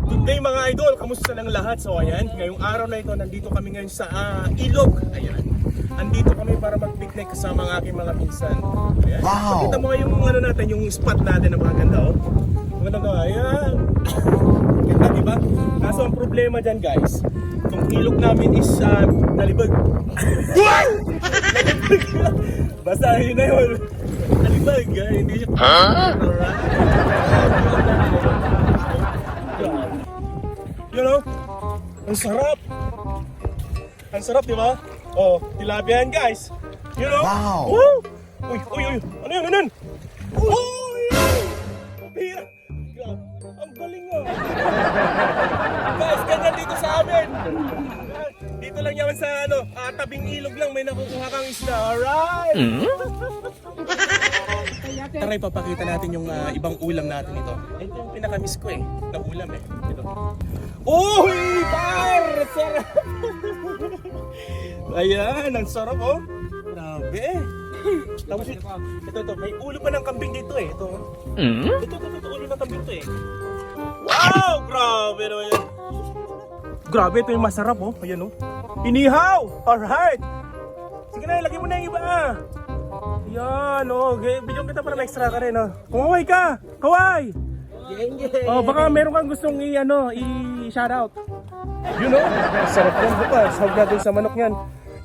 Good day mga idol, kamusta lang lahat? So ayan, ngayong araw na ito, nandito kami ngayon sa ilog. Ayan, andito kami para mag-picnic kasama ng aking mga pinsan. Ayan, Wow! pakita mo yung ano natin, yung spot natin na maganda oh. Maganda, ayan. Ganda diba? Kaso ang problema dyan guys, itong ilog namin is nalibag. Nalibag. Basta yun na yun. Nalibag, hindi siya. Alright. You know, ang sarap. Ang sarap, di ba? Oh, tilapia yan, guys. You know? Wow! Woo! Uy, uy, uy. Ano yun, ano yun? Uy! Pira! Ang galing nga. Guys, ganyan dito sa amin. Dito lang yaman sa tabing ilog lang may nakukuha kang isda. Alright! Tara, ipapakita natin yung ibang ulam natin ito. Ito yung pinaka-miss ko na ulam Ito. Uy! Par! Sarap! Ayan, ang sarap oh. Grabe. Tapos ito, may ulo pa ng kambing dito Ito. Ito, ulo ng kambing to Wow! Grabe naman yan. Grabe, ito yung masarap oh. Ayan oh. Inihaw! Alright! Sige na, lagay mo na yung iba Yan oh. Bigyan kita para may extra ka rin oh. Kumaway ka! Kaway! Oh, baka meron kang gustong i-shoutout. You know? Sarap yan bukas. Sahog natin sa manok yan.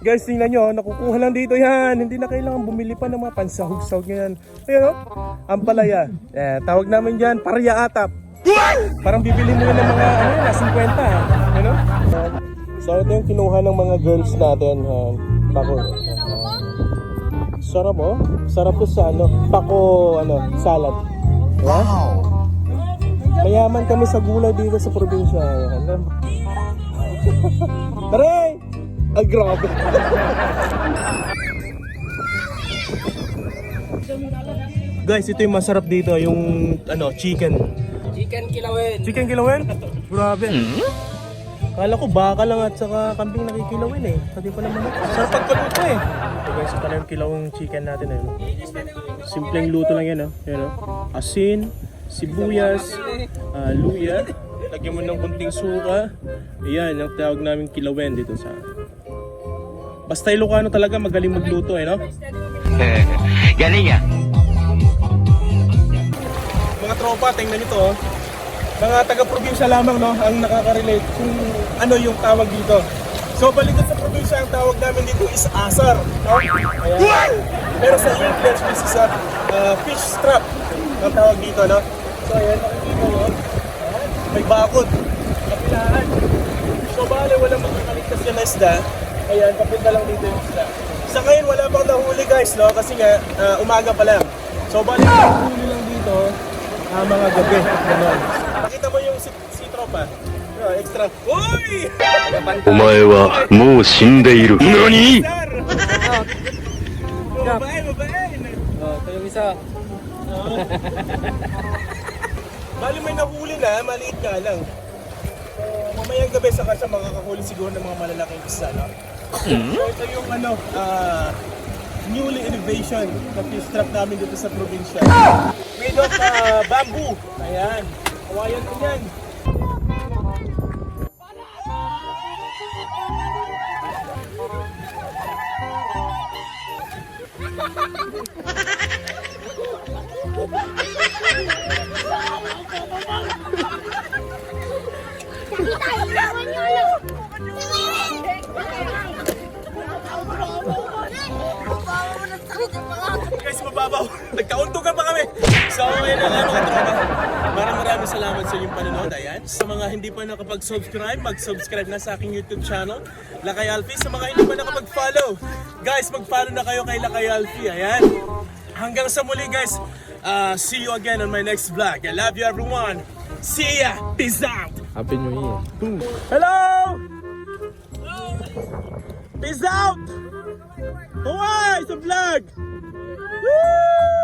Guys, tingnan nyo, nakukuha lang dito yan. Hindi na kailangan bumili pa ng mga pansahog-sahog yan. Ayan o, ampalaya. Tawag namin dyan, parya atap. Parang bibili mo na ng mga, 50. You know? So ito yung kinuha ng mga girls natin. Pako. Sarap oh. Sarap to sa pako, salad. Wow! Mayaman kami sa gulay dito sa probinsya. Taray! Ay, grabe. Guys, ito yung masarap dito, yung chicken. Chicken kilawin. Chicken kilawin? Grabe. Kala ko baka lang at saka kambing nakikilawin Pati pala manok. Sarap pagkaluto So guys, ito na yung kilawang chicken natin Simpleng luto lang yan Asin, sibuyas, luya. Lagyan mo ng kunting suka. Ayan, yung tawag namin kilawin dito sa... Basta Ilocano talaga magaling magluto no? Galing yan! Mga tropa, tingnan nito Mga taga-probinsya lamang ang nakaka-relate kung ano yung tawag dito. So balikan sa probinsya, ang tawag namin dito is asar Ayan. Pero sa English, this is a fish trap ang tawag dito So ayan, nakikita mo may bakod, kapilaan. So bale, walang makakaligtas yan na isda. Ayan, kapit na lang dito yung isda. Sa ngayon, wala pang nahuli guys, kasi nga, umaga pa lang. So bale, nahuli lang dito, mga gabi. Ganon. Nakita mo yung si tropa. Extra. Uy! Omae wa mou shindeiru. Nani? Mabae. Ito yung isa. Bali may nahuli na, maliit nga lang. So, mamayang gabi sa makakahuli siguro ng mga malalaking isda, So, ito yung newly innovation na fish trap namin dito sa probinsya. Made of bamboo. Ayan. Kawayan ko yan. Guys, mababaw. Nagkauntukan pa kami. So, ayun na nga mga tropa. Maraming salamat sa inyong panonood. Ayan. Sa mga hindi pa nakapag-subscribe, mag-subscribe na sa aking YouTube channel, Lakay Alfie. Sa mga hindi pa nakapag-follow, guys, mag-follow na kayo kay Lakay Alfie. Ayan. Hanggang sa muli, guys. See you again on my next vlog. I love you everyone. See ya. Peace out. Happy New Year. Hello. Peace out. Hawaii sa vlog. Woo!